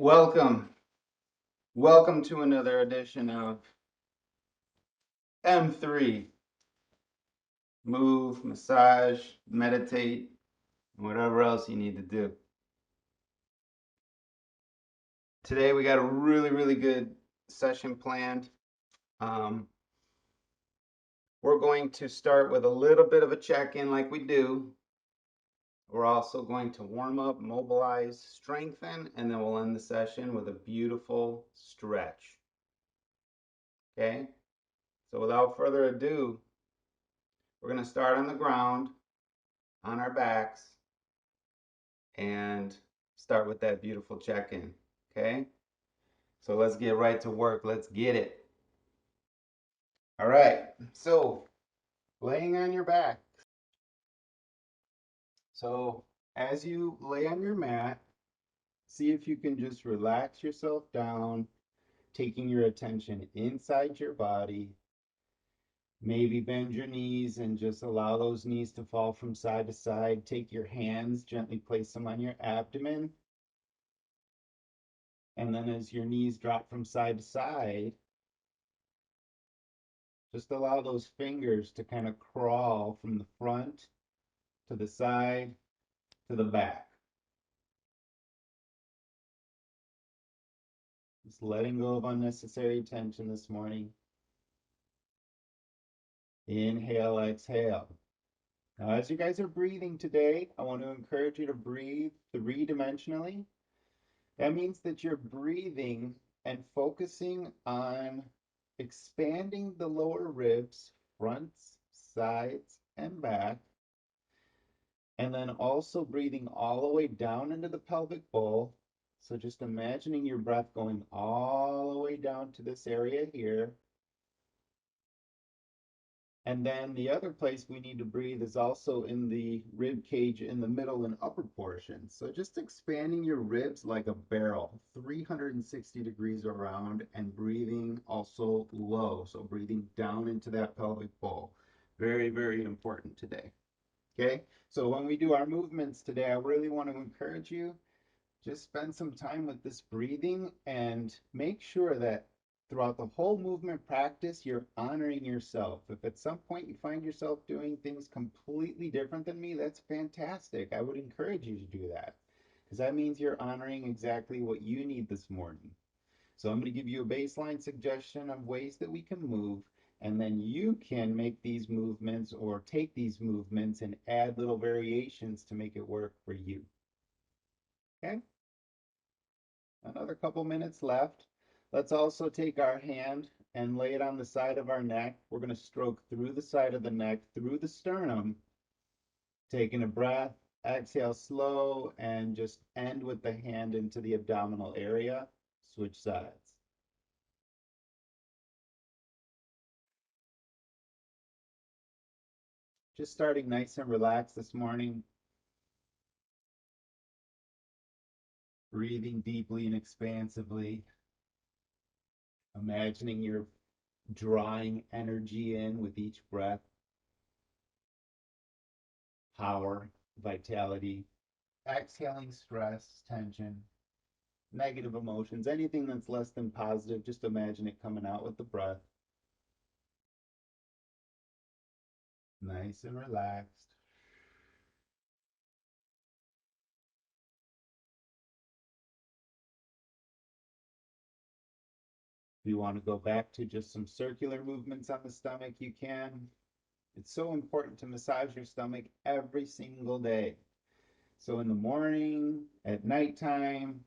Welcome. Welcome to another edition of M3. Move, massage, meditate, whatever else you need to do. Today we got a really good session planned. Um, we're going to start with a little bit of a check-in like we do. We're also going to warm up, mobilize, strengthen, and then we'll end the session with a beautiful stretch. Okay? So without further ado, we're going to start on the ground, on our backs, and start with that beautiful check-in. Okay? So let's get right to work. Let's get it. All right. So laying on your back. So as you lay on your mat, see if you can just relax yourself down, taking your attention inside your body. Maybe bend your knees and just allow those knees to fall from side to side. Take your hands, gently place them on your abdomen. And then as your knees drop from side to side, just allow those fingers to kind of crawl from the front to the side to the back. Just letting go of unnecessary tension this morning. Inhale, exhale. Now, as you guys are breathing today, I want to encourage you to breathe three-dimensionally. That means that you're breathing and focusing on expanding the lower ribs, fronts, sides, and back. And then also breathing all the way down into the pelvic bowl. So just imagining your breath going all the way down to this area here. And then the other place we need to breathe is also in the rib cage in the middle and upper portion. So just expanding your ribs like a barrel, 360 degrees around, and breathing also low. So breathing down into that pelvic bowl. Very important today. Okay, so when we do our movements today, I really want to encourage you, just spend some time with this breathing and make sure that throughout the whole movement practice, you're honoring yourself. If at some point you find yourself doing things completely different than me, that's fantastic. I would encourage you to do that because that means you're honoring exactly what you need this morning. So I'm going to give you a baseline suggestion of ways that we can move, and then you can make these movements or take these movements and add little variations to make it work for you. Okay? Another couple minutes left. Let's also take our hand and lay it on the side of our neck. We're going to stroke through the side of the neck, through the sternum, taking a breath. Exhale slow and just end with the hand into the abdominal area. Switch sides. Just starting nice and relaxed this morning. Breathing deeply and expansively. Imagining you're drawing energy in with each breath. Power, vitality. Exhaling stress, tension, negative emotions, anything that's less than positive, just imagine it coming out with the breath. Nice and relaxed. If you want to go back to just some circular movements on the stomach, you can. It's so important to massage your stomach every single day. So in the morning, at nighttime,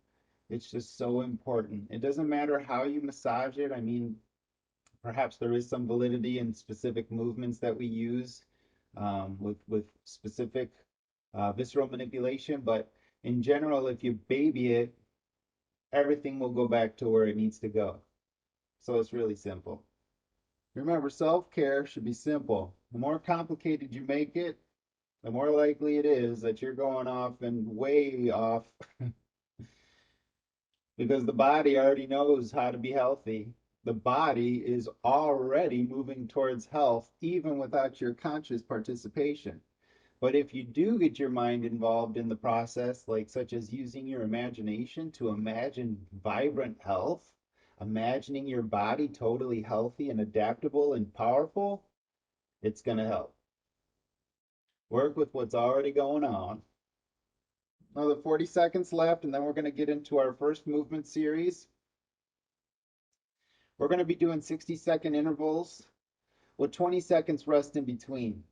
it's just so important. It doesn't matter how you massage it. I mean, perhaps there is some validity in specific movements that we use with specific visceral manipulation, but in general, if you baby it, everything will go back to where it needs to go. So it's really simple. Remember, self-care should be simple. The more complicated you make it, the more likely it is that you're going off and way off because the body already knows how to be healthy. The body is already moving towards health even without your conscious participation. But if you do get your mind involved in the process, like such as using your imagination to imagine vibrant health, imagining your body totally healthy and adaptable and powerful, it's going to help. Work with what's already going on. Another 40 seconds left, and then we're going to get into our first movement series. We're going to be doing 60-second intervals with 20 seconds rest in between.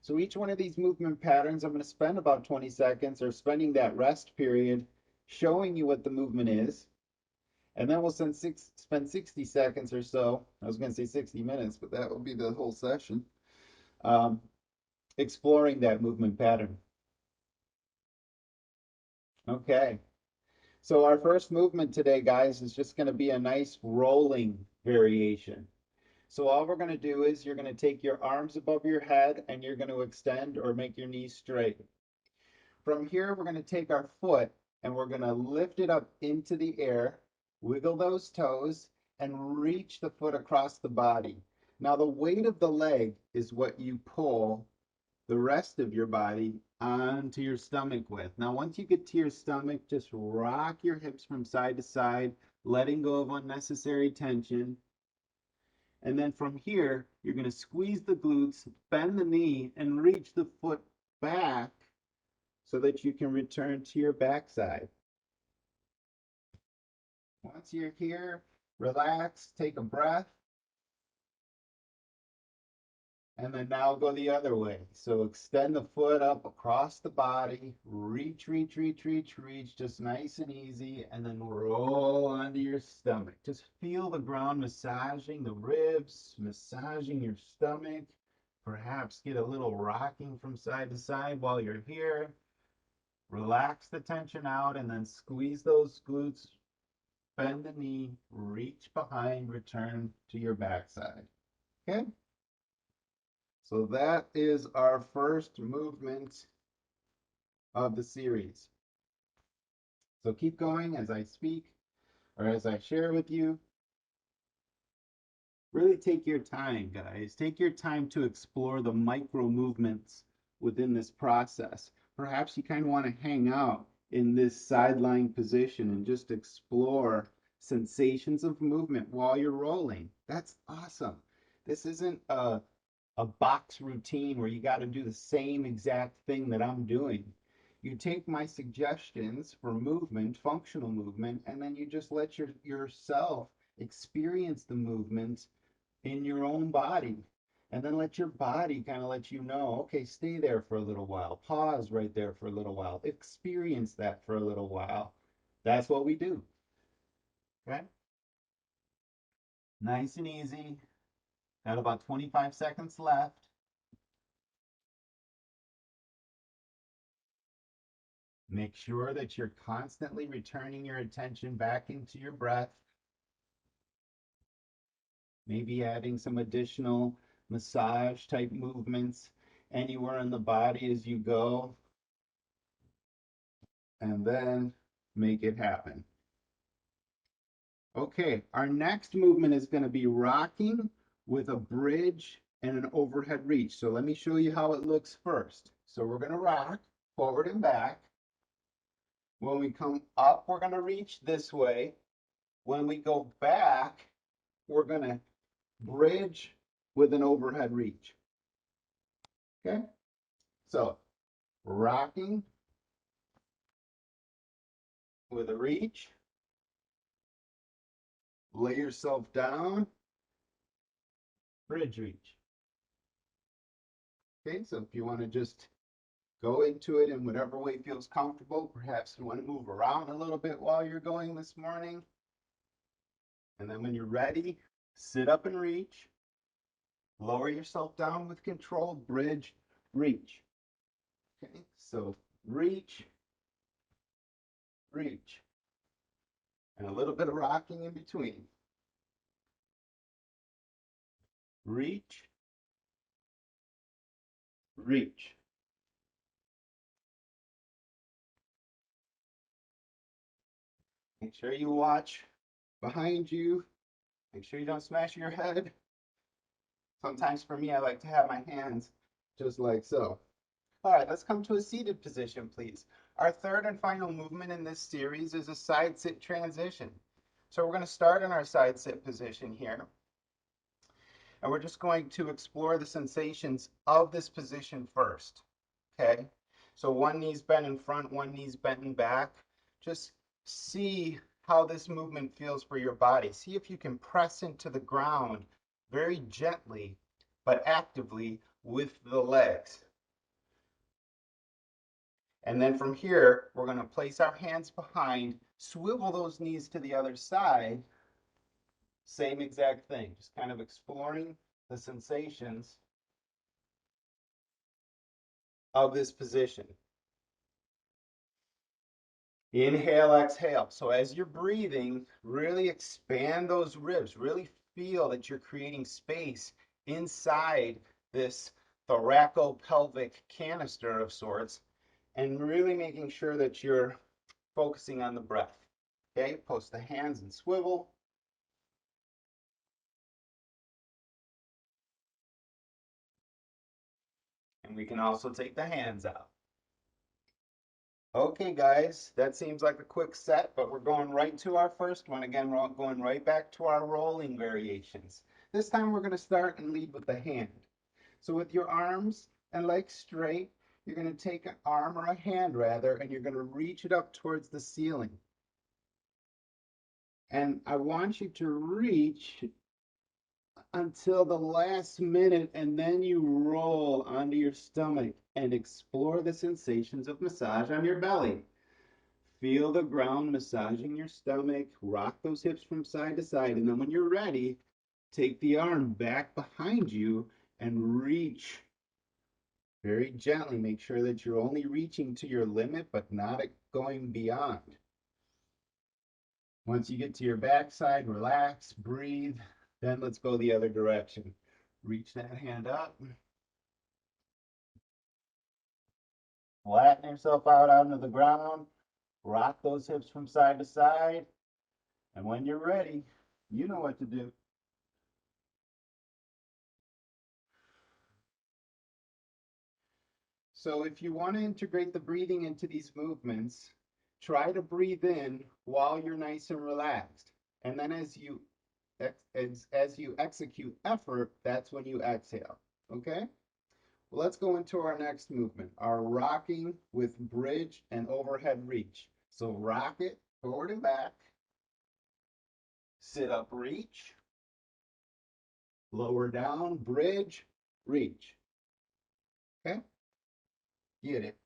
So each one of these movement patterns, I'm going to spend about 20 seconds or spending that rest period showing you what the movement is. And then we'll spend 60 seconds or so. I was going to say 60 minutes, but that will be the whole session. Exploring that movement pattern. Okay. So our first movement today, guys, is just going to be a nice rolling variation. So all we're going to do is you're going to take your arms above your head and you're going to extend or make your knees straight. From here, we're going to take our foot and we're going to lift it up into the air, wiggle those toes, and reach the foot across the body. Now, the weight of the leg is what you pull the rest of your body onto your stomach with. Now, once you get to your stomach, just rock your hips from side to side, letting go of unnecessary tension. And then from here, you're going to squeeze the glutes, bend the knee, and reach the foot back so that you can return to your backside. Once you're here, relax, take a breath, and then now go the other way. So extend the foot up across the body, reach, reach, reach, reach, reach, just nice and easy, and then roll onto your stomach. Just feel the ground massaging the ribs, massaging your stomach. Perhaps get a little rocking from side to side while you're here. Relax the tension out and then squeeze those glutes, bend the knee, reach behind, return to your backside. Okay? So that is our first movement of the series. So keep going as I speak or as I share with you. Really take your time, guys. Take your time to explore the micro movements within this process. Perhaps you kind of want to hang out in this sideline position and just explore sensations of movement while you're rolling. That's awesome. This isn't a box routine where you got to do the same exact thing that I'm doing. You take my suggestions for movement, functional movement, and then you just let yourself experience the movement in your own body. And then let your body kind of let you know, okay, stay there for a little while. Pause right there for a little while. Experience that for a little while. That's what we do. Okay? Nice and easy. Got about 25 seconds left. Make sure that you're constantly returning your attention back into your breath. Maybe adding some additional massage type movements anywhere in the body as you go. And then make it happen. Okay, our next movement is going to be rocking with a bridge and an overhead reach. So let me show you how it looks first. So we're going to rock forward and back. When we come up, we're going to reach this way. When we go back, we're going to bridge with an overhead reach. Okay? So rocking with a reach. Lay yourself down. Bridge reach. Okay, so if you want to just go into it in whatever way feels comfortable, perhaps you want to move around a little bit while you're going this morning. And then when you're ready, sit up and reach. Lower yourself down with control. Bridge, reach. Okay, so reach, reach. And a little bit of rocking in between. Reach, reach. Make sure you watch behind you. Make sure you don't smash your head. Sometimes for me, I like to have my hands just like so. All right, let's come to a seated position, please. Our third and final movement in this series is a side sit transition. So we're going to start in our side sit position here. And we're just going to explore the sensations of this position first. Okay? So one knee's bent in front, one knee's bent in back. Just see how this movement feels for your body. See if you can press into the ground very gently, but actively with the legs. And then from here, we're going to place our hands behind, swivel those knees to the other side. Same exact thing, just kind of exploring the sensations of this position. Inhale, exhale. So as you're breathing, really expand those ribs. Really feel that you're creating space inside this thoracopelvic canister of sorts, and really making sure that you're focusing on the breath. Okay, post the hands and swivel. And we can also take the hands out. Okay, guys, that seems like a quick set, but we're going right to our first one. Again, we're going right back to our rolling variations. This time we're going to start and lead with the hand. So with your arms and legs straight, you're going to take an arm or a hand rather, and you're going to reach it up towards the ceiling. And I want you to reach until the last minute, and then you roll onto your stomach and explore the sensations of massage on your belly. Feel the ground massaging your stomach, rock those hips from side to side, and then when you're ready, take the arm back behind you and reach very gently. Make sure that you're only reaching to your limit, but not going beyond. Once you get to your backside, relax, breathe, then let's go the other direction. Reach that hand up. Flatten yourself out onto the ground. Rock those hips from side to side. And when you're ready, you know what to do. So if you want to integrate the breathing into these movements, try to breathe in while you're nice and relaxed. And then as you execute effort, that's when you exhale. Okay? Well, let's go into our next movement, our rocking with bridge and overhead reach. So rock it forward and back, sit up, reach, lower down, bridge, reach. Okay? Get it.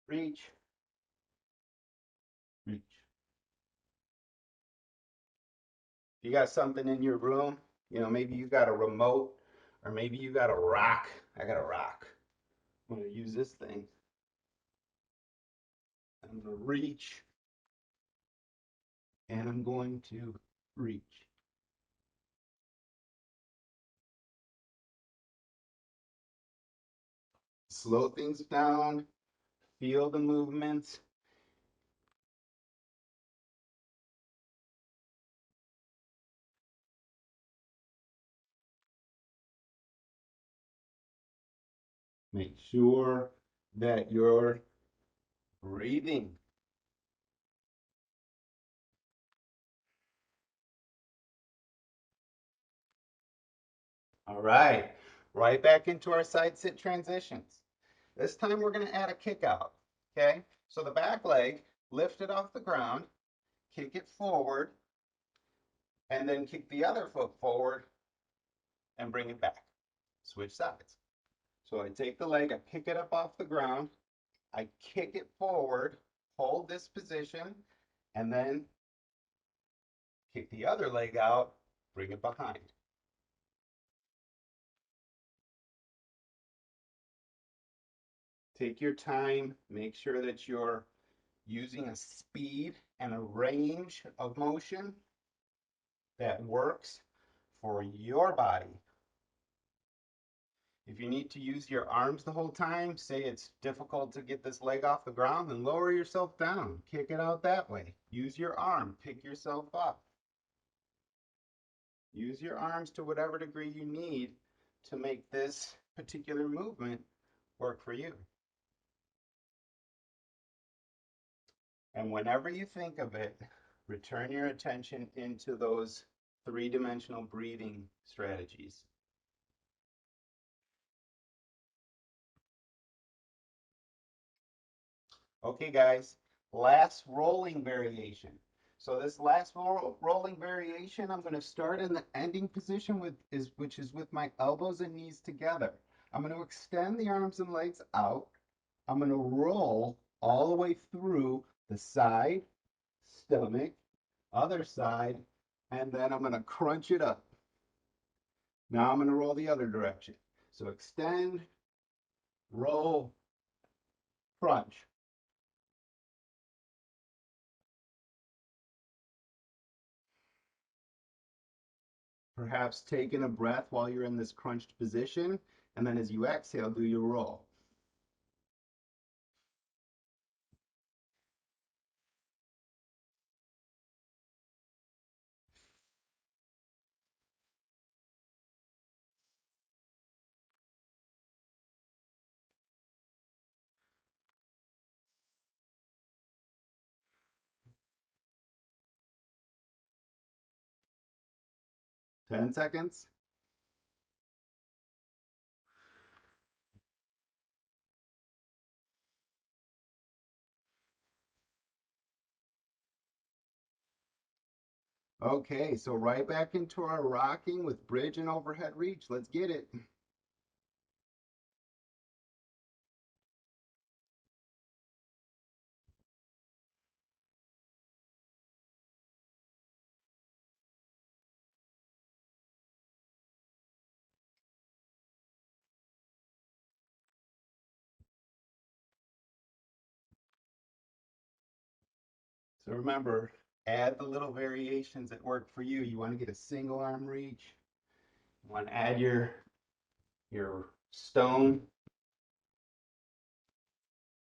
Reach, reach. You got something in your room, maybe you got a remote, or maybe you got a rock. I got a rock. I'm going to use this thing. I'm going to reach, and I'm going to reach. Slow things down, feel the movements. Make sure that you're breathing. All right, right back into our side sit transitions. This time we're going to add a kick out. Okay, so the back leg, lift it off the ground, kick it forward, and then kick the other foot forward and bring it back. Switch sides. So I take the leg, I pick it up off the ground, I kick it forward, hold this position, and then kick the other leg out, bring it behind. Take your time, make sure that you're using a speed and a range of motion that works for your body. If you need to use your arms the whole time, say it's difficult to get this leg off the ground, then lower yourself down. Kick it out that way. Use your arm. Pick yourself up. Use your arms to whatever degree you need to make this particular movement work for you. And whenever you think of it, return your attention into those three-dimensional breathing strategies. Okay, guys, last rolling variation. So this last rolling variation, I'm going to start in the ending position which is with my elbows and knees together. I'm going to extend the arms and legs out. I'm going to roll all the way through the side, stomach, other side, and then I'm going to crunch it up. Now I'm going to roll the other direction. So extend, roll, crunch. Perhaps taking a breath while you're in this crunched position, and then as you exhale, do your roll. Ten seconds. Okay, so right back into our rocking with bridge and overhead reach. Let's get it. So remember, add the little variations that work for you. You want to get a single arm reach. You want to add your stone.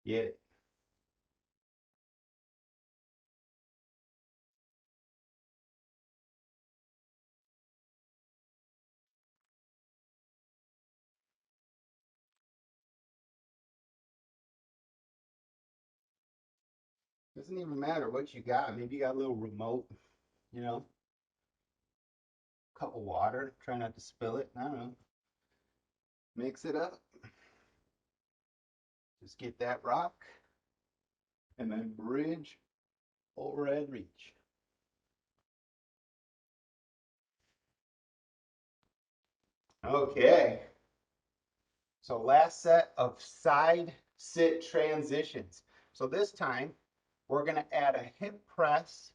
Get it. Doesn't even matter what you got. Maybe you got a little remote, you know, cup of water. Try not to spill it. I don't know. Mix it up. Just get that rock and then bridge, overhead reach. Okay. So last set of side sit transitions. So this time we're going to add a hip press,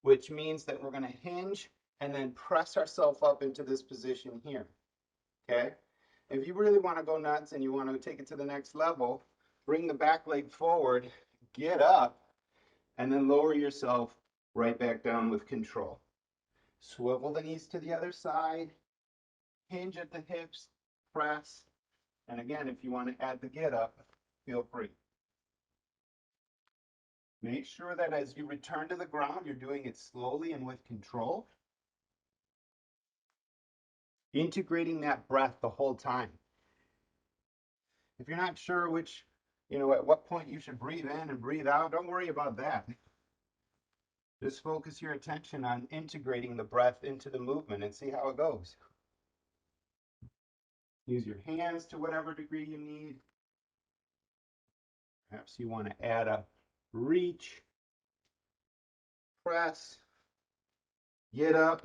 which means that we're going to hinge and then press ourselves up into this position here. Okay. If you really want to go nuts and you want to take it to the next level, bring the back leg forward, get up, and then lower yourself right back down with control. Swivel the knees to the other side, hinge at the hips, press, and again, if you want to add the get up, feel free. Make sure that as you return to the ground, you're doing it slowly and with control. Integrating that breath the whole time. If you're not sure at what point you should breathe in and breathe out, don't worry about that. Just focus your attention on integrating the breath into the movement and see how it goes. Use your hands to whatever degree you need. Perhaps you want to add a reach, press, get up.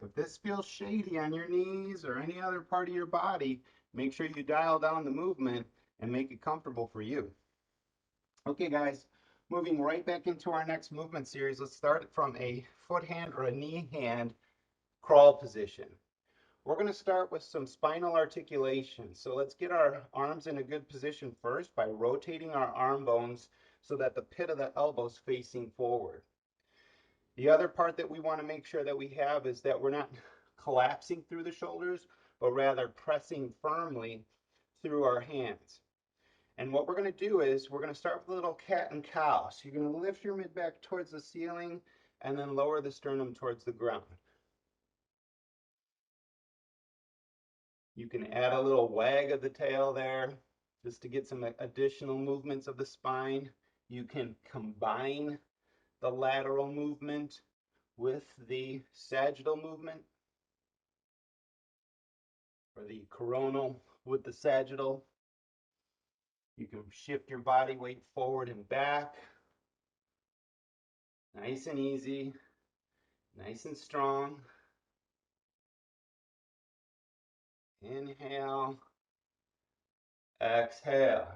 If this feels shady on your knees or any other part of your body, make sure you dial down the movement and make it comfortable for you. Okay, guys, moving right back into our next movement series. Let's start from a foot hand or a knee hand crawl position. We're going to start with some spinal articulation. So let's get our arms in a good position first by rotating our arm bones so that the pit of the elbow's facing forward. The other part that we want to make sure that we have is that we're not collapsing through the shoulders, but rather pressing firmly through our hands. And what we're going to do is we're going to start with a little cat and cow. So you're going to lift your mid back towards the ceiling and then lower the sternum towards the ground. You can add a little wag of the tail there just to get some additional movements of the spine. You can combine the lateral movement with the sagittal movement, or the coronal with the sagittal. You can shift your body weight forward and back. Nice and easy, nice and strong. Inhale, exhale.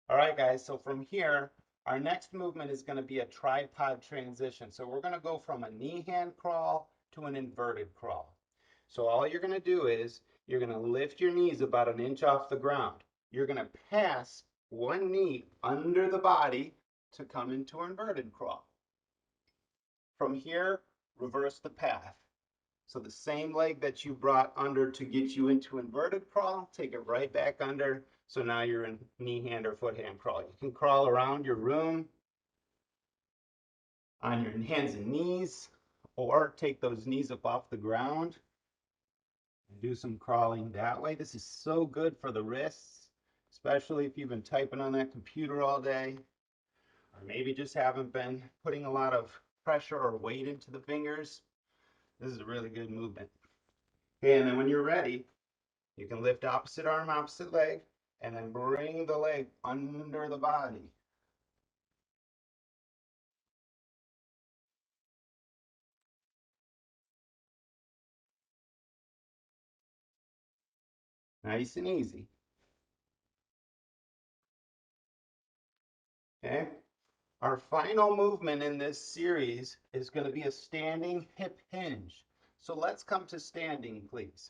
All right, guys, so from here, our next movement is going to be a tripod transition. So we're going to go from a knee hand crawl to an inverted crawl. So all you're going to do is you're going to lift your knees about an inch off the ground. You're going to pass one knee under the body to come into inverted crawl. From here, reverse the path. So the same leg that you brought under to get you into inverted crawl, take it right back under. So now you're in knee hand or foot hand crawl. You can crawl around your room on your hands and knees, or take those knees up off the ground and do some crawling that way. This is so good for the wrists, especially if you've been typing on that computer all day, or maybe just haven't been putting a lot of pressure or weight into the fingers. This is a really good movement. Okay, and then when you're ready, you can lift opposite arm, opposite leg, and then bring the leg under the body. Nice and easy. Okay. Our final movement in this series is going to be a standing hip hinge. So let's come to standing, please.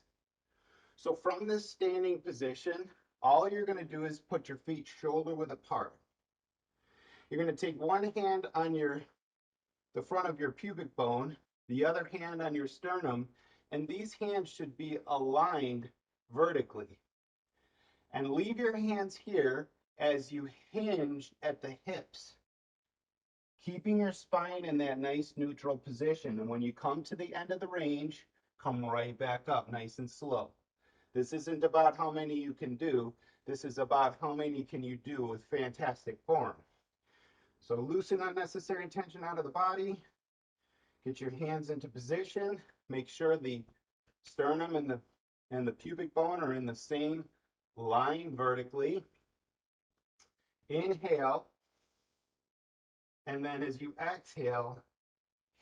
So from this standing position, all you're going to do is put your feet shoulder width apart. You're going to take one hand on the front of your pubic bone, the other hand on your sternum, and these hands should be aligned vertically. And leave your hands here as you hinge at the hips, keeping your spine in that nice neutral position. And when you come to the end of the range, come right back up nice and slow. This isn't about how many you can do. This is about how many can you do with fantastic form. So loosen unnecessary tension out of the body. Get your hands into position. Make sure the sternum and the pubic bone are in the same line vertically. Inhale. And then as you exhale,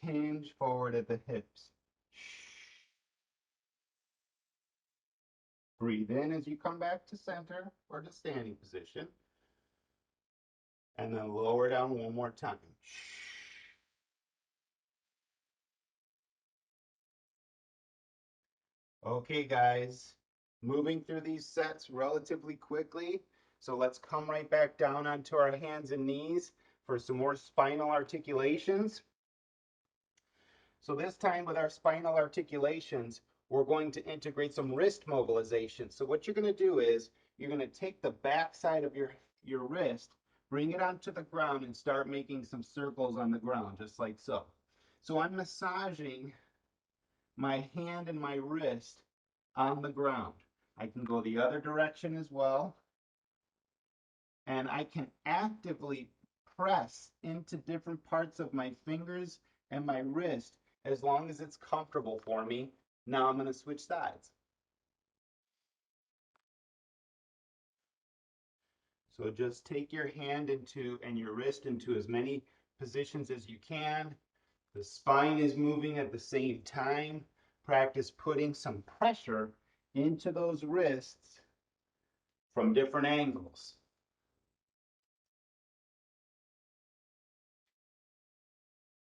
hinge forward at the hips. Breathe in as you come back to center or to standing position. And then lower down one more time. Okay, guys, moving through these sets relatively quickly. So let's come right back down onto our hands and knees for some more spinal articulations. So this time with our spinal articulations, we're going to integrate some wrist mobilization. So what you're going to do is you're going to take the back side of your wrist, bring it onto the ground, and start making some circles on the ground, just like so. So I'm massaging my hand and my wrist on the ground. I can go the other direction as well. And I can actively press into different parts of my fingers and my wrist as long as it's comfortable for me. Now I'm going to switch sides. So just take your hand into and your wrist into as many positions as you can. The spine is moving at the same time. Practice putting some pressure into those wrists from different angles.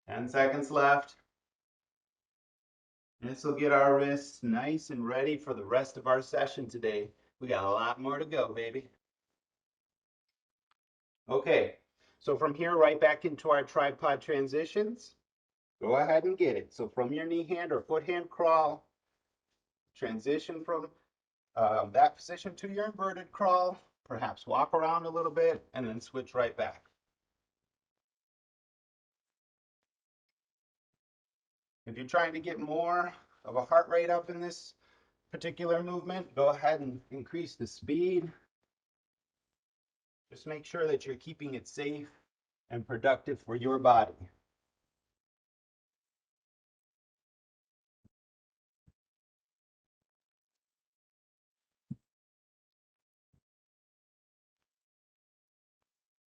10 seconds left. This will get our wrists nice and ready for the rest of our session today. We got a lot more to go, baby. Okay, so from here right back into our tripod transitions. Go ahead and get it. So from your knee hand or foot hand crawl, transition from that position to your inverted crawl, perhaps walk around a little bit, and then switch right back. If you're trying to get more of a heart rate up in this particular movement, go ahead and increase the speed. Just make sure that you're keeping it safe and productive for your body.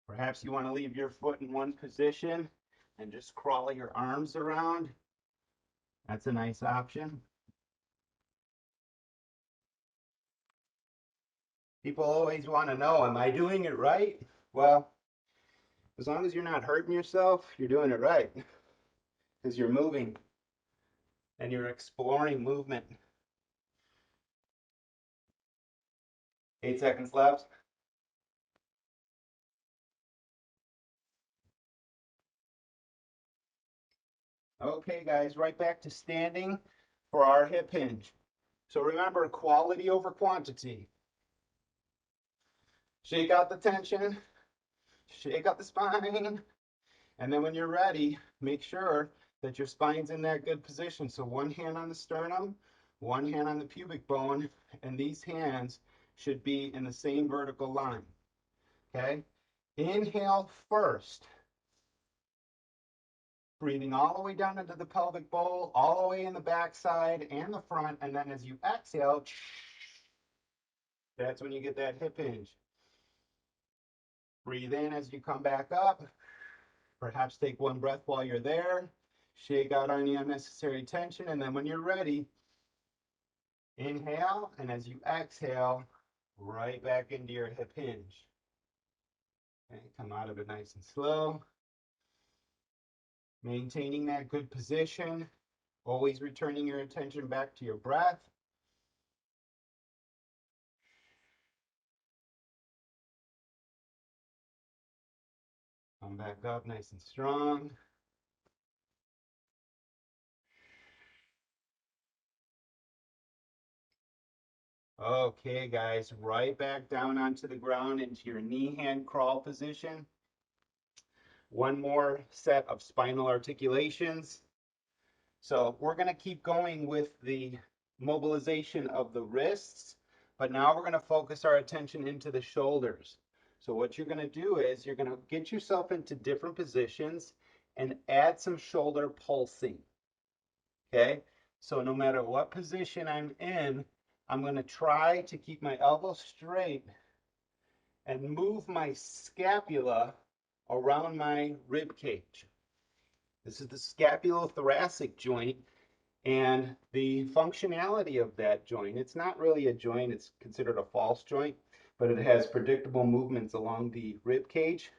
Perhaps you want to leave your foot in one position and just crawl your arms around. That's a nice option. People always want to know, am I doing it right? Well, as long as you're not hurting yourself, you're doing it right because you're moving and you're exploring movement. 8 seconds left. Okay, guys, right back to standing for our hip hinge. So remember, quality over quantity. Shake out the tension, shake out the spine, and then when you're ready, make sure that your spine's in that good position. So one hand on the sternum, one hand on the pubic bone, and these hands should be in the same vertical line. Okay? Inhale first. Breathing all the way down into the pelvic bowl, all the way in the backside and the front, and then as you exhale, that's when you get that hip hinge. Breathe in as you come back up. Perhaps take one breath while you're there. Shake out any unnecessary tension, and then when you're ready, inhale, and as you exhale, right back into your hip hinge. Okay, come out of it nice and slow. Maintaining that good position, always returning your attention back to your breath. Come back up nice and strong. Okay, guys, right back down onto the ground into your knee hand crawl position. One more set of spinal articulations. So we're going to keep going with the mobilization of the wrists, but now we're going to focus our attention into the shoulders. So what you're going to do is you're going to get yourself into different positions and add some shoulder pulsing. Okay? So no matter what position I'm in, I'm going to try to keep my elbow straight and move my scapula around my rib cage. This is the scapulothoracic joint and the functionality of that joint. It's not really a joint, it's considered a false joint, but it has predictable movements along the rib cage,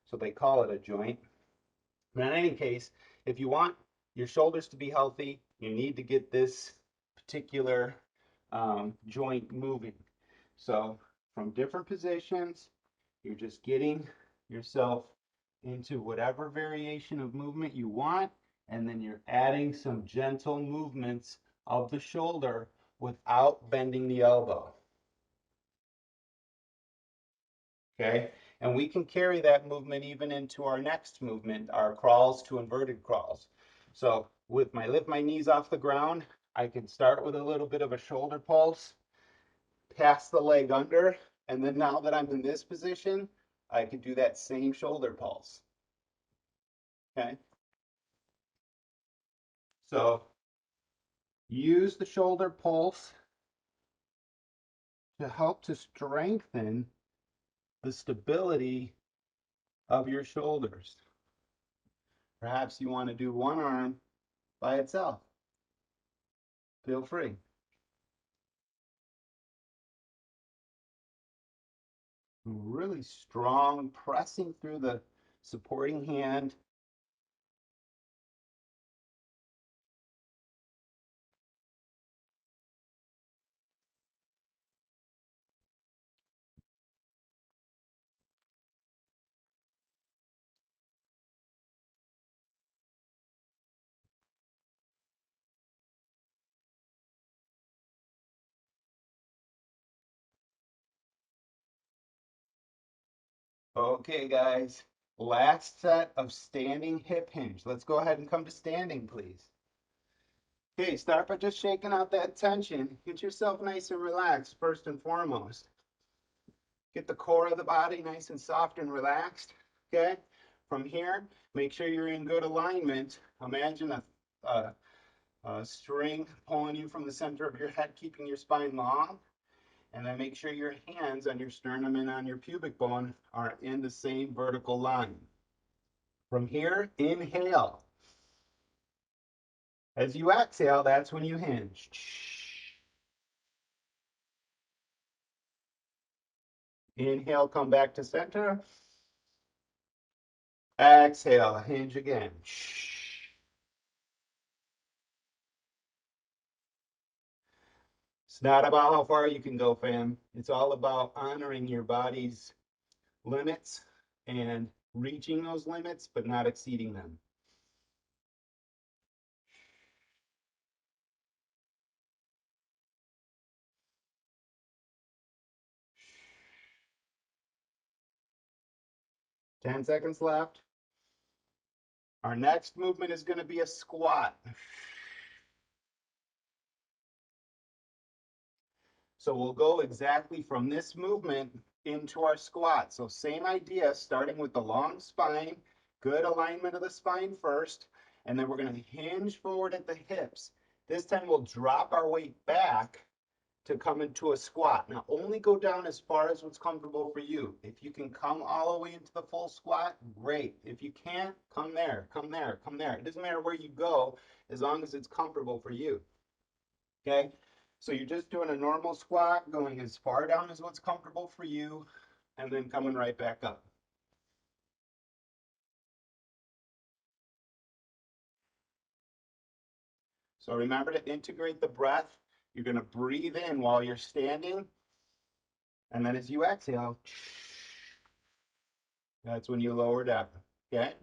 so they call it a joint. But in any case, if you want your shoulders to be healthy, you need to get this particular joint moving. So from different positions, you're just getting yourself into whatever variation of movement you want, and then you're adding some gentle movements of the shoulder without bending the elbow. Okay? And we can carry that movement even into our next movement, our crawls to inverted crawls. So with my lift my knees off the ground, I can start with a little bit of a shoulder pulse, pass the leg under, and then now that I'm in this position, I can do that same shoulder pulse. Okay? So use the shoulder pulse to help to strengthen the stability of your shoulders. Perhaps you want to do one arm by itself. Feel free. Really strong, pressing through the supporting hand. Okay, guys. Last set of standing hip hinge. Let's go ahead and come to standing, please. Okay, start by just shaking out that tension. Get yourself nice and relaxed first and foremost. Get the core of the body nice and soft and relaxed. Okay, from here, make sure you're in good alignment. Imagine a string pulling you from the center of your head, keeping your spine long. And then make sure your hands on your sternum and on your pubic bone are in the same vertical line. From here, inhale. As you exhale, that's when you hinge. Inhale, come back to center. Exhale, hinge again. It's not about how far you can go, fam. It's all about honoring your body's limits and reaching those limits, but not exceeding them. Ten seconds left. Our next movement is going to be a squat. So we'll go exactly from this movement into our squat. So same idea, starting with the long spine, good alignment of the spine first, and then we're going to hinge forward at the hips. This time we'll drop our weight back to come into a squat. Now only go down as far as what's comfortable for you. If you can come all the way into the full squat, great. If you can't, come there, come there, come there. It doesn't matter where you go as long as it's comfortable for you. Okay? So you're just doing a normal squat, going as far down as what's comfortable for you, and then coming right back up. So remember to integrate the breath. You're going to breathe in while you're standing, and then as you exhale, that's when you lower down. Okay?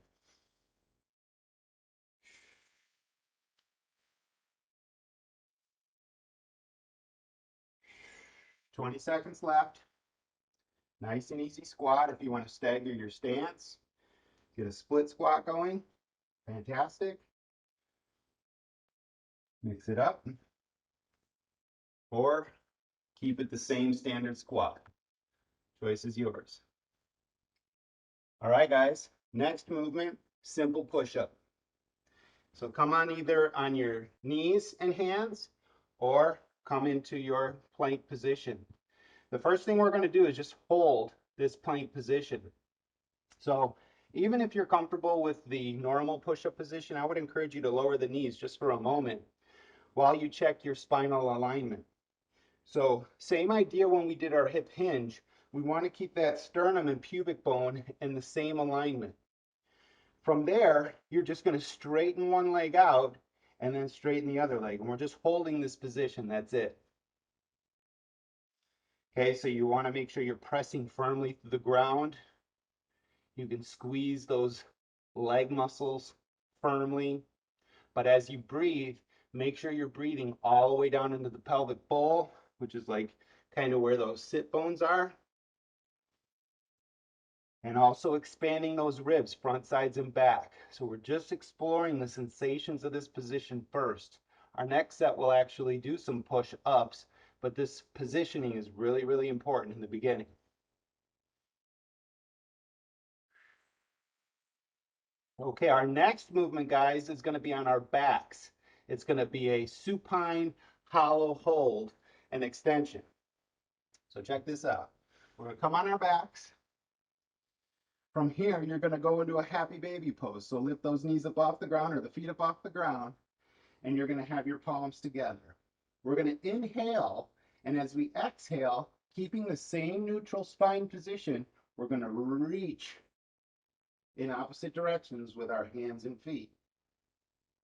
20 seconds left. Nice and easy squat. If you want to stagger your stance, get a split squat going. Fantastic. Mix it up. Or keep it the same standard squat. Choice is yours. All right, guys. Next movement, simple push-up. So come on either on your knees and hands or come into your plank position. The first thing we're going to do is just hold this plank position. So even if you're comfortable with the normal push-up position, I would encourage you to lower the knees just for a moment while you check your spinal alignment. So same idea when we did our hip hinge. We want to keep that sternum and pubic bone in the same alignment. From there, you're just going to straighten one leg out and then straighten the other leg. And we're just holding this position. That's it. Okay, so you want to make sure you're pressing firmly to the ground. You can squeeze those leg muscles firmly. But as you breathe, make sure you're breathing all the way down into the pelvic bowl, which is like kind of where those sit bones are. And also expanding those ribs, front, sides, and back. So we're just exploring the sensations of this position first. Our next set will actually do some push-ups, but this positioning is really, really important in the beginning. Okay, our next movement, guys, is going to be on our backs. It's going to be a supine hollow hold and extension. So check this out. We're going to come on our backs. From here, you're going to go into a happy baby pose. So lift those knees up off the ground or the feet up off the ground, and you're going to have your palms together. We're going to inhale, and as we exhale, keeping the same neutral spine position, we're going to reach in opposite directions with our hands and feet,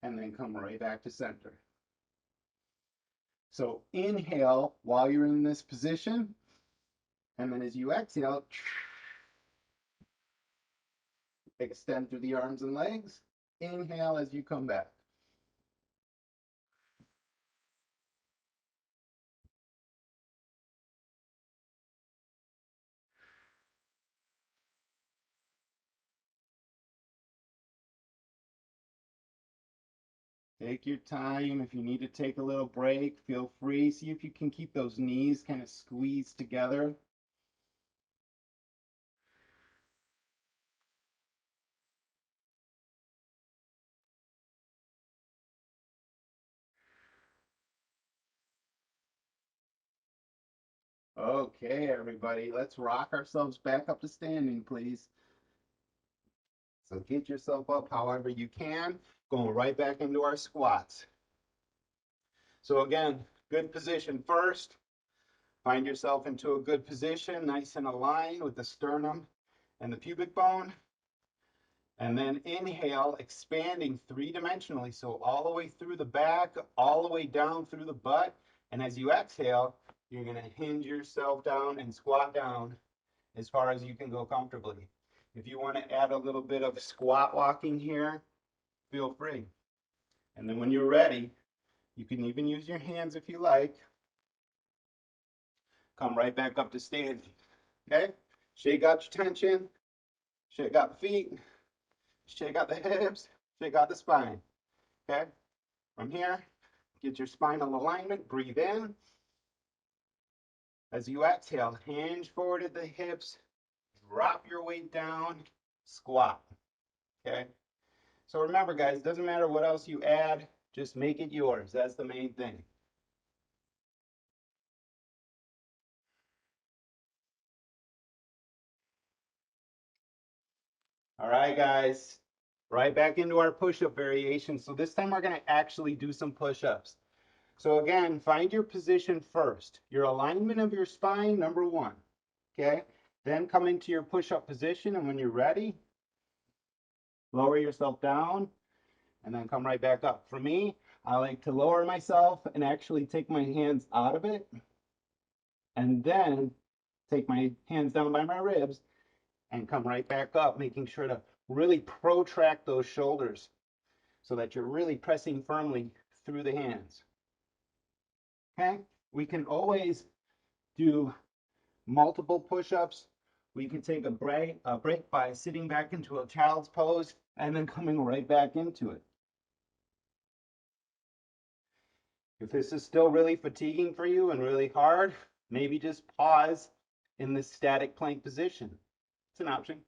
and then come right back to center. So inhale while you're in this position, and then as you exhale, extend through the arms and legs. Inhale as you come back. Take your time. If you need to take a little break, feel free. See if you can keep those knees kind of squeezed together. Okay, everybody, let's rock ourselves back up to standing, please. So get yourself up however you can, going right back into our squats. So again, good position first. Find yourself into a good position, nice and aligned with the sternum and the pubic bone. And then inhale, expanding three-dimensionally. So all the way through the back, all the way down through the butt. And as you exhale, you're going to hinge yourself down and squat down as far as you can go comfortably. If you want to add a little bit of squat walking here, feel free. And then when you're ready, you can even use your hands if you like. Come right back up to standing. Okay? Shake out your tension. Shake out the feet. Shake out the hips. Shake out the spine. Okay? From here, get your spinal alignment. Breathe in. As you exhale, hinge forward at the hips. Drop your weight down. Squat. Okay? So remember, guys, it doesn't matter what else you add. Just make it yours. That's the main thing. All right, guys. Right back into our push-up variation. So this time we're going to actually do some push-ups. So again, find your position first. Your alignment of your spine, number one. Okay? Then come into your push-up position, and when you're ready, lower yourself down, and then come right back up. For me, I like to lower myself and actually take my hands out of it, and then take my hands down by my ribs and come right back up, making sure to really protract those shoulders so that you're really pressing firmly through the hands. Okay? We can always do multiple push-ups. We can take a break by sitting back into a child's pose and then coming right back into it. If this is still really fatiguing for you and really hard, maybe just pause in this static plank position. It's an option.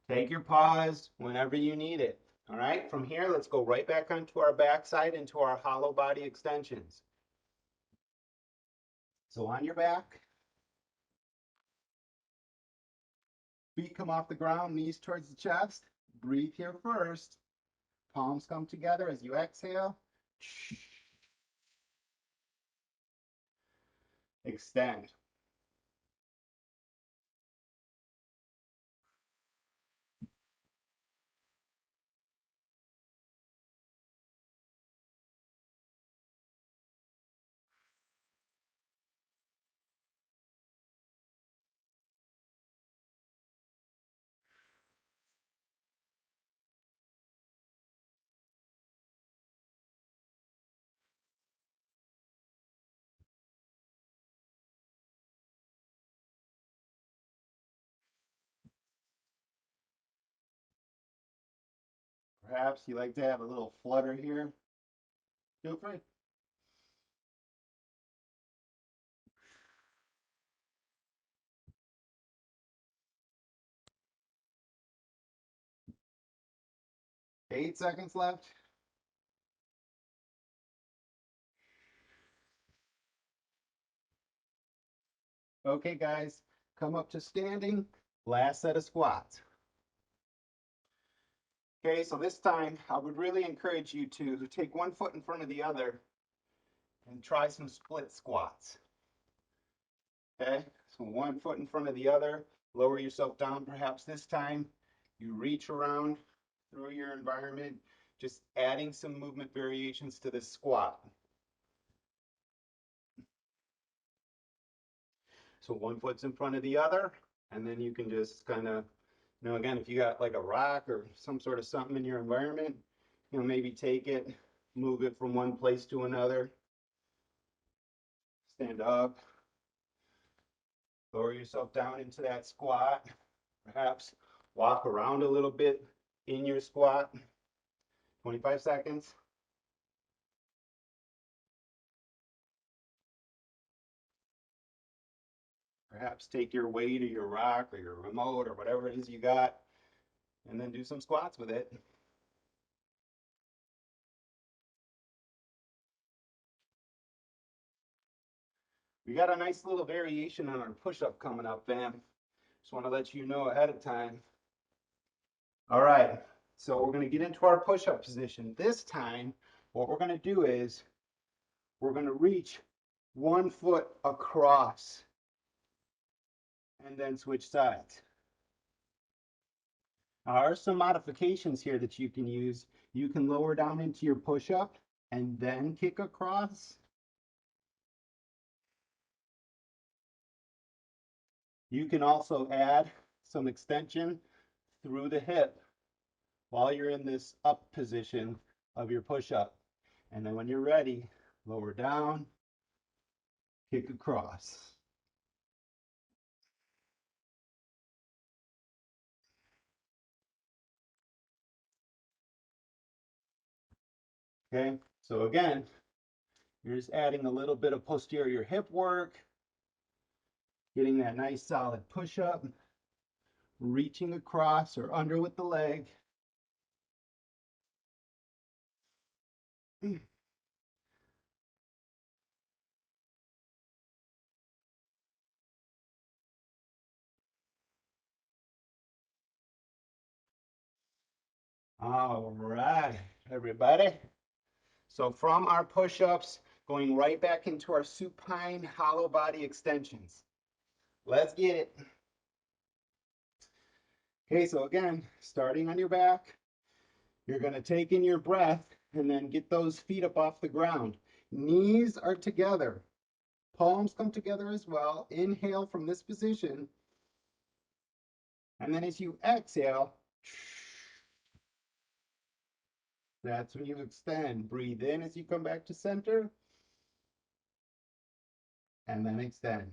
Take your pause whenever you need it. All right, from here, let's go right back onto our backside into our hollow body extensions. So on your back, feet come off the ground, knees towards the chest. Breathe here first. Palms come together as you exhale. Extend. Perhaps you like to have a little flutter here. Feel free. 8 seconds left. Okay, guys, come up to standing. Last set of squats. Okay, so this time I would really encourage you to take one foot in front of the other and try some split squats. Okay, so one foot in front of the other, lower yourself down. Perhaps this time you reach around through your environment, just adding some movement variations to this squat. So one foot's in front of the other, and then you can just kind of, again, if you got like a rock or some sort of something in your environment, maybe take it, move it from one place to another. Stand up, lower yourself down into that squat. Perhaps walk around a little bit in your squat. 25 seconds. Perhaps take your weight or your rock or your remote or whatever it is you got, and then do some squats with it. We got a nice little variation on our push-up coming up, fam. Just want to let you know ahead of time. All right, so we're going to get into our push-up position. This time, what we're going to do is we're going to reach one foot across and then switch sides. Now, there are some modifications here that you can use. You can lower down into your push-up and then kick across. You can also add some extension through the hip while you're in this up position of your push-up. And then when you're ready, lower down, kick across. Okay, so again, you're just adding a little bit of posterior hip work, getting that nice solid push-up, reaching across or under with the leg. All right, everybody. So from our push-ups, going right back into our supine hollow body extensions. Let's get it. Okay, so again, starting on your back, you're going to take in your breath and then get those feet up off the ground. Knees are together. Palms come together as well. Inhale from this position. And then as you exhale, that's when you extend. Breathe in as you come back to center. And then extend.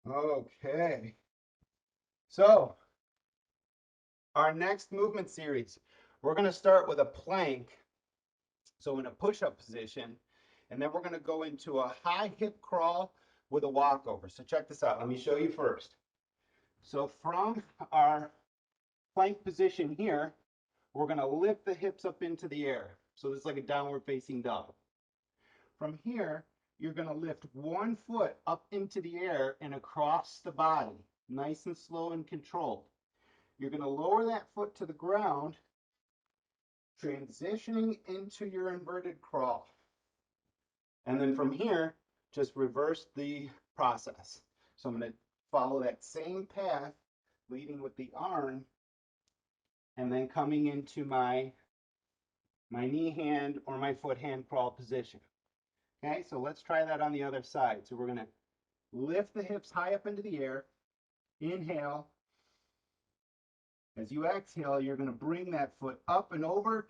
Okay. So our next movement series, we're going to start with a plank. So in a push-up position, and then we're going to go into a high hip crawl with a walkover. So check this out. Let me show you first. So from our plank position here, we're going to lift the hips up into the air. So this is like a downward facing dog. From here, you're going to lift one foot up into the air and across the body, nice and slow and controlled. You're going to lower that foot to the ground, transitioning into your inverted crawl. And then from here, just reverse the process. So I'm going to follow that same path, leading with the arm, and then coming into my knee hand or my foot hand crawl position. Okay, so let's try that on the other side. So we're going to lift the hips high up into the air. Inhale. As you exhale, you're going to bring that foot up and over,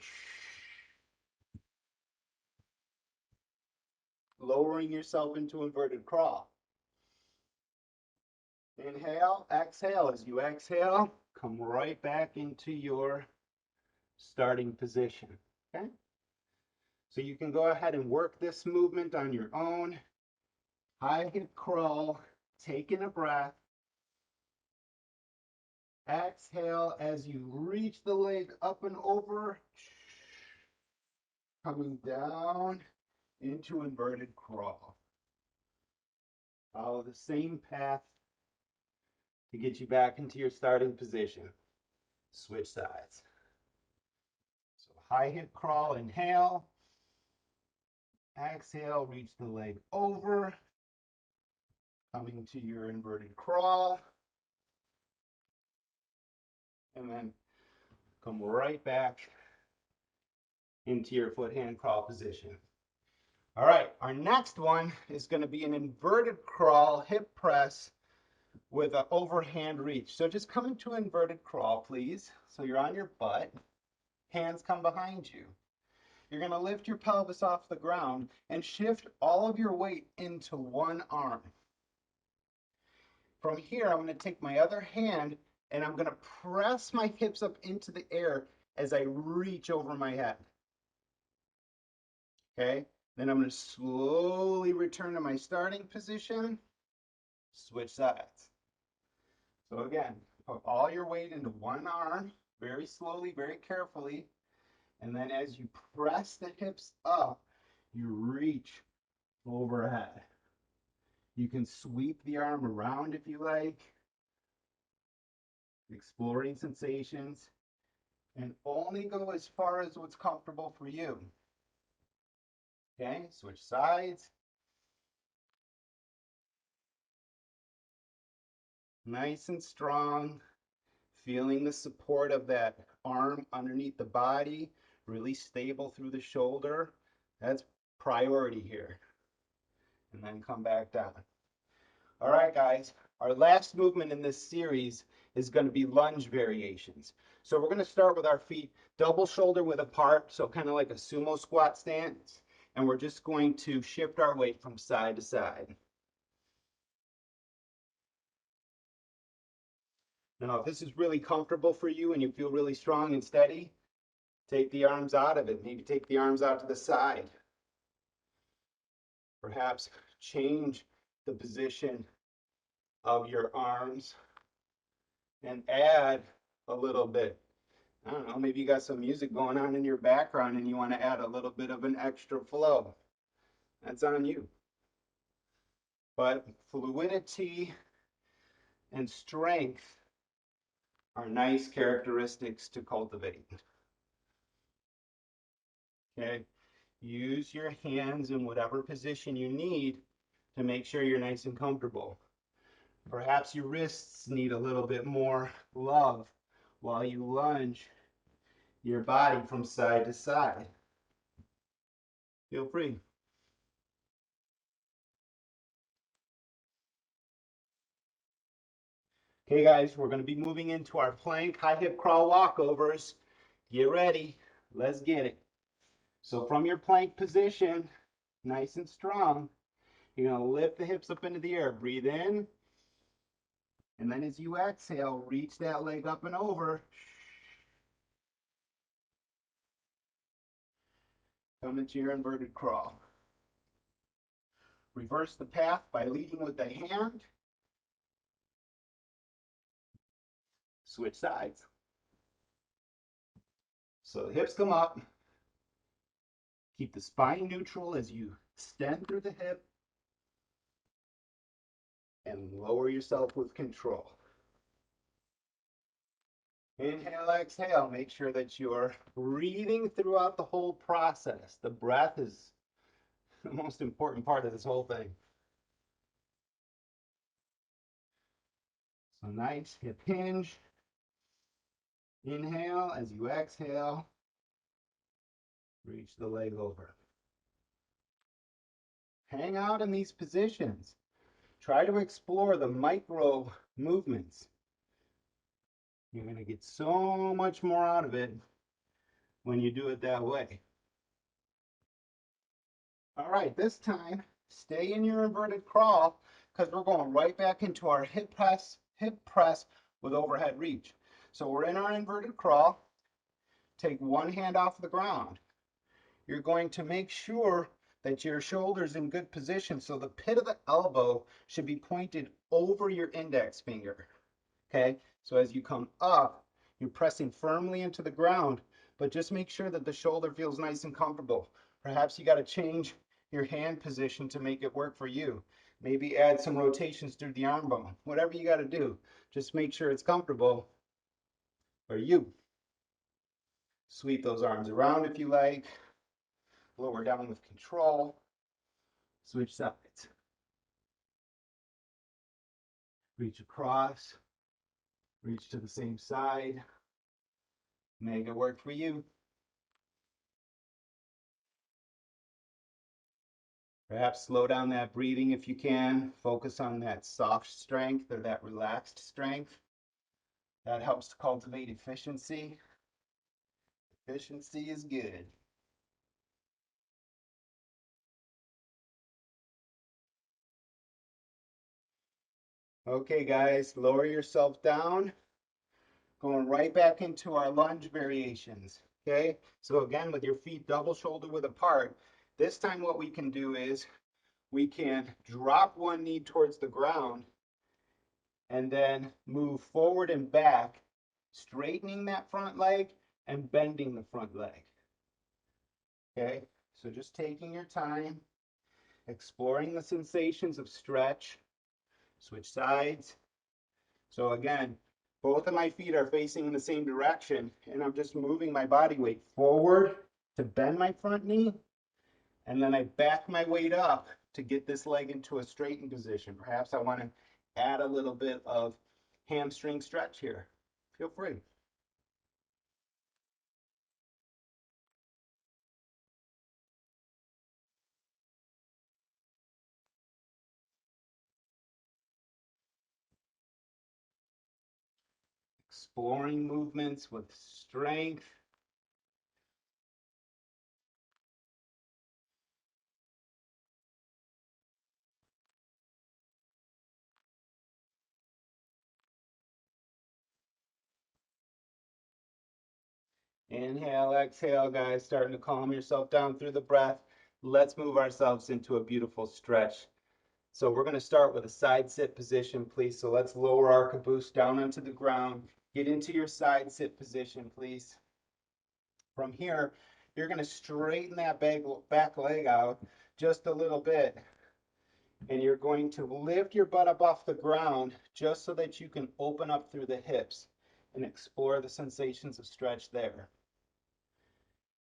lowering yourself into inverted crawl. Inhale, exhale. As you exhale, come right back into your starting position. Okay? So you can go ahead and work this movement on your own. High hip crawl, taking a breath. Exhale as you reach the leg up and over, coming down into inverted crawl. Follow the same path to get you back into your starting position. Switch sides. So high hip crawl, inhale. Exhale, reach the leg over. Coming to your inverted crawl. And then come right back into your foot hand crawl position. All right, our next one is going to be an inverted crawl hip press with an overhand reach. So just come into inverted crawl, please. So you're on your butt, hands come behind you. You're going to lift your pelvis off the ground and shift all of your weight into one arm. From here, I'm going to take my other hand and I'm going to press my hips up into the air as I reach over my head. Okay? Then I'm going to slowly return to my starting position, switch sides. So again, put all your weight into one arm, very slowly, very carefully. And then as you press the hips up, you reach overhead. You can sweep the arm around if you like, exploring sensations, and only go as far as what's comfortable for you. Okay, switch sides. Nice and strong, feeling the support of that arm underneath the body, really stable through the shoulder. That's priority here. And then come back down. All right, guys, our last movement in this series is going to be lunge variations. So we're going to start with our feet double shoulder width apart, so kind of like a sumo squat stance. And we're just going to shift our weight from side to side. Now, if this is really comfortable for you and you feel really strong and steady, take the arms out of it. Maybe take the arms out to the side. Perhaps change the position of your arms and add a little bit. I don't know, maybe you got some music going on in your background and you want to add a little bit of an extra flow. That's on you. But fluidity and strength are nice characteristics to cultivate. Okay? Use your hands in whatever position you need to make sure you're nice and comfortable. Perhaps your wrists need a little bit more love while you lunge your body from side to side. Feel free. Okay, guys, we're going to be moving into our plank high hip crawl walkovers. Get ready. Let's get it. So from your plank position, nice and strong, you're going to lift the hips up into the air. Breathe in. And then as you exhale, reach that leg up and over. Come into your inverted crawl. Reverse the path by leading with the hand. Switch sides. So the hips come up. Keep the spine neutral as you extend through the hip and lower yourself with control. Inhale, exhale. Make sure that you're breathing throughout the whole process. The breath is the most important part of this whole thing. So nice hip hinge. Inhale as you exhale. Reach the leg over. Hang out in these positions. Try to explore the micro movements. You're going to get so much more out of it when you do it that way. All right, this time, stay in your inverted crawl because we're going right back into our hip press with overhead reach. So we're in our inverted crawl. Take one hand off the ground. You're going to make sure that your shoulder's in good position. So the pit of the elbow should be pointed over your index finger. Okay, so as you come up, you're pressing firmly into the ground, but just make sure that the shoulder feels nice and comfortable. Perhaps you got to change your hand position to make it work for you. Maybe add some rotations through the arm bone. Whatever you got to do, just make sure it's comfortable for you. Sweep those arms around if you like. Lower down with control. Switch sides. Reach across. Reach to the same side. Make it work for you. Perhaps slow down that breathing if you can. Focus on that soft strength or that relaxed strength. That helps to cultivate efficiency. Efficiency is good. Okay, guys, lower yourself down. Going right back into our lunge variations. Okay, so again, with your feet double shoulder width apart, this time what we can do is we can drop one knee towards the ground and then move forward and back, straightening that front leg and bending the front leg. Okay, so just taking your time, exploring the sensations of stretch, switch sides. So again, both of my feet are facing in the same direction, and I'm just moving my body weight forward to bend my front knee, and then I back my weight up to get this leg into a straightened position. Perhaps I want to add a little bit of hamstring stretch here. Feel free. Exploring movements with strength. Inhale, exhale, guys. Starting to calm yourself down through the breath. Let's move ourselves into a beautiful stretch. So we're going to start with a side sit position, please. So let's lower our caboose down onto the ground. Get into your side sit position, please. From here, you're going to straighten that back leg out just a little bit. And you're going to lift your butt up off the ground just so that you can open up through the hips and explore the sensations of stretch there.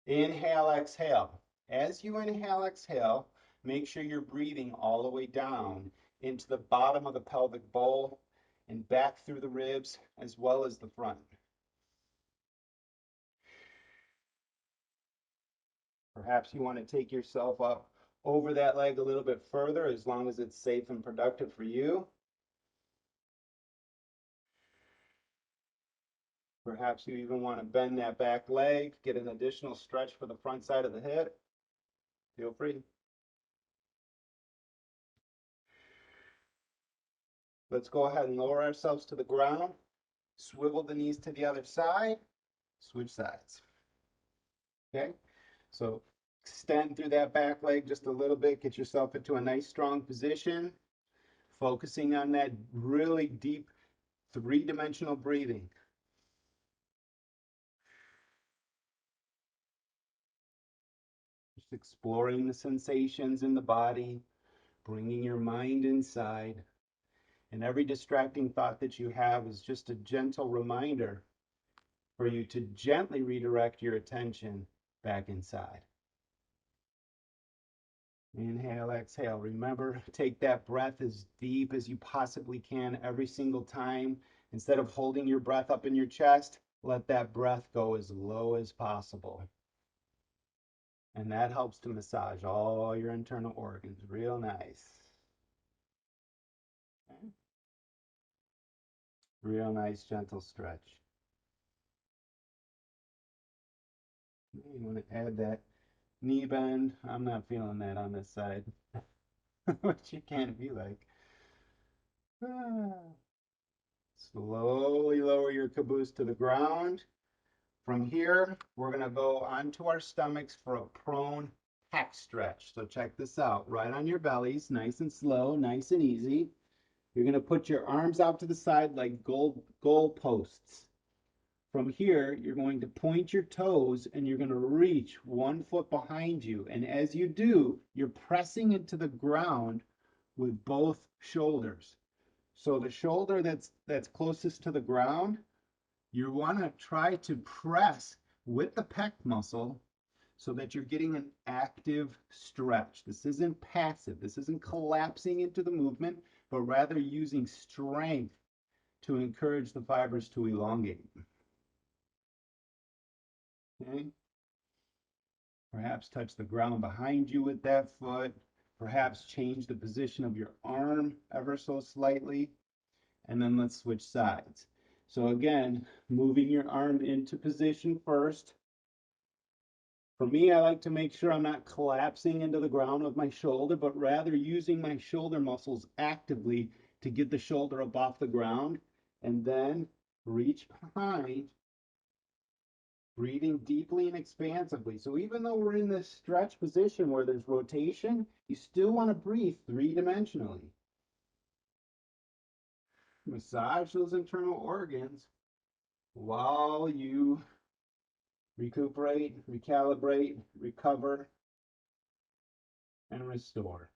Inhale, exhale. As you inhale, exhale, make sure you're breathing all the way down into the bottom of the pelvic bowl and back through the ribs as well as the front. Perhaps you want to take yourself up over that leg a little bit further as long as it's safe and productive for you. Perhaps you even want to bend that back leg, get an additional stretch for the front side of the hip. Feel free. Let's go ahead and lower ourselves to the ground. Swivel the knees to the other side. Switch sides. Okay, so extend through that back leg just a little bit. Get yourself into a nice strong position. Focusing on that really deep three-dimensional breathing. Just exploring the sensations in the body, bringing your mind inside. And every distracting thought that you have is just a gentle reminder for you to gently redirect your attention back inside. Inhale, exhale. Remember, take that breath as deep as you possibly can every single time. Instead of holding your breath up in your chest, let that breath go as low as possible. And that helps to massage all your internal organs real nice. Okay. Real nice, gentle stretch. You want to add that knee bend. I'm not feeling that on this side, but you can if you like. Slowly lower your caboose to the ground. From here, we're going to go onto our stomachs for a prone hack stretch. So check this out. Right on your bellies, nice and slow, nice and easy. You're going to put your arms out to the side like goal posts. From here, you're going to point your toes and you're going to reach 1 foot behind you. And as you do, you're pressing into the ground with both shoulders. So the shoulder that's closest to the ground, you want to try to press with the pec muscle so that you're getting an active stretch. This isn't passive. This isn't collapsing into the movement, but rather using strength to encourage the fibers to elongate. Okay? Perhaps touch the ground behind you with that foot. Perhaps change the position of your arm ever so slightly. And then let's switch sides. So again, moving your arm into position first. For me, I like to make sure I'm not collapsing into the ground with my shoulder, but rather using my shoulder muscles actively to get the shoulder up off the ground, and then reach behind, breathing deeply and expansively. So even though we're in this stretch position where there's rotation, you still want to breathe three-dimensionally. Massage those internal organs while you recuperate, recalibrate, recover, and restore.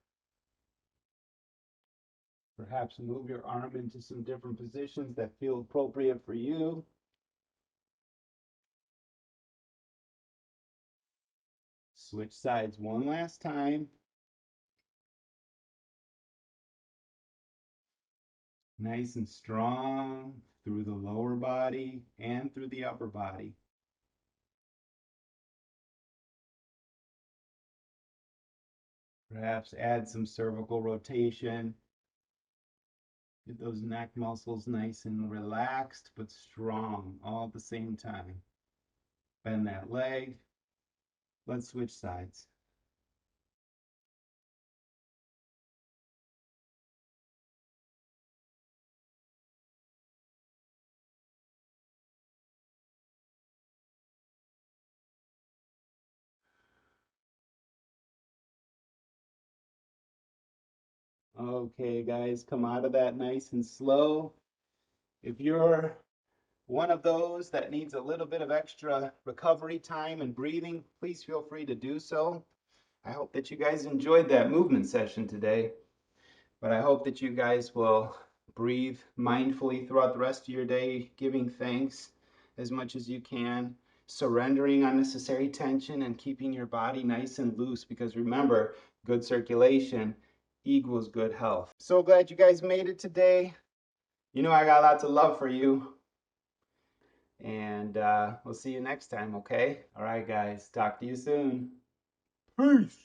Perhaps move your arm into some different positions that feel appropriate for you. Switch sides one last time. Nice and strong through the lower body and through the upper body. Perhaps add some cervical rotation. Get those neck muscles nice and relaxed but strong all at the same time. Bend that leg. Let's switch sides. Okay, guys, come out of that nice and slow. If you're one of those that needs a little bit of extra recovery time and breathing, please feel free to do so. I hope that you guys enjoyed that movement session today, but I hope that you guys will breathe mindfully throughout the rest of your day, giving thanks as much as you can, surrendering unnecessary tension, and keeping your body nice and loose, because remember, good circulation equals good health. So glad you guys made it today. You know I got lots of love for you. And we'll see you next time, okay? All right, guys. Talk to you soon. Peace.